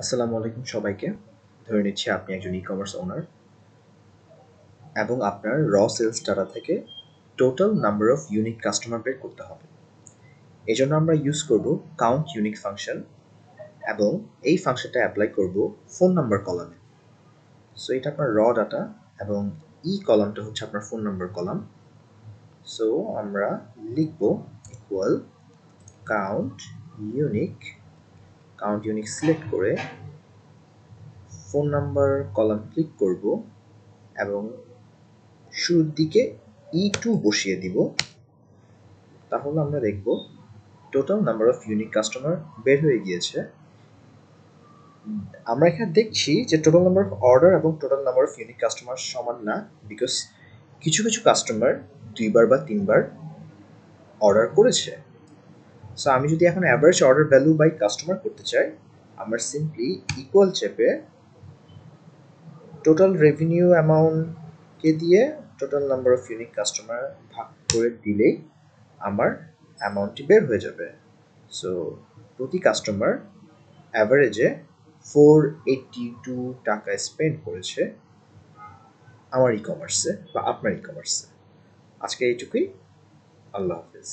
আসসালামু আলাইকুম সবাইকে। ধরে নিচ্ছি আপনি একজন ই-কমার্স ওনার এবং আপনার সেলস ডাটা থেকে total number of unique customer বের করতে হবে। এজন্য আমরা ইউজ করব কাউন্ট ইউনিক ফাংশন এবং এই ফাংশনটা অ্যাপ্লাই করব ফোন নাম্বার কলামে। সো এটা আপনার ডাটা এবং কলামটা হচ্ছে আপনার ফোন নাম্বার কলাম। সো আমরা লিখব ইকুয়াল কাউন্ট ইউনিক সিলেক্ট করে ফোন নাম্বার কলাম ক্লিক করব এবং শুরুর দিকে টু বসিয়ে দিব। তাহলে আমরা দেখব total number of unique customer বের হয়ে গিয়েছে। আমরা এখানে দেখছি যে টোটাল নাম্বার অফ অর্ডার এবং total number of unique customer সমান না, বিকজ কিছু কিছু কাস্টমার দুইবার বা তিনবার অর্ডার করেছে। সো আমি যদি এখন average order value by customer করতে চাই, আমরা সিম্পলি ইকুয়াল চেপে টোটাল রেভিনিউ অ্যামাউন্টকে দিয়ে total number of unique customer ভাগ করে দিলেই আমার অ্যামাউন্টটি বের হয়ে যাবে। সো প্রতি কাস্টমার অ্যাভারেজে 482 টাকা স্পেন্ড করেছে আমার ই কমার্সে বা আপনার ই কমার্সে। আজকে এইটুকুই। আল্লাহ হাফিজ।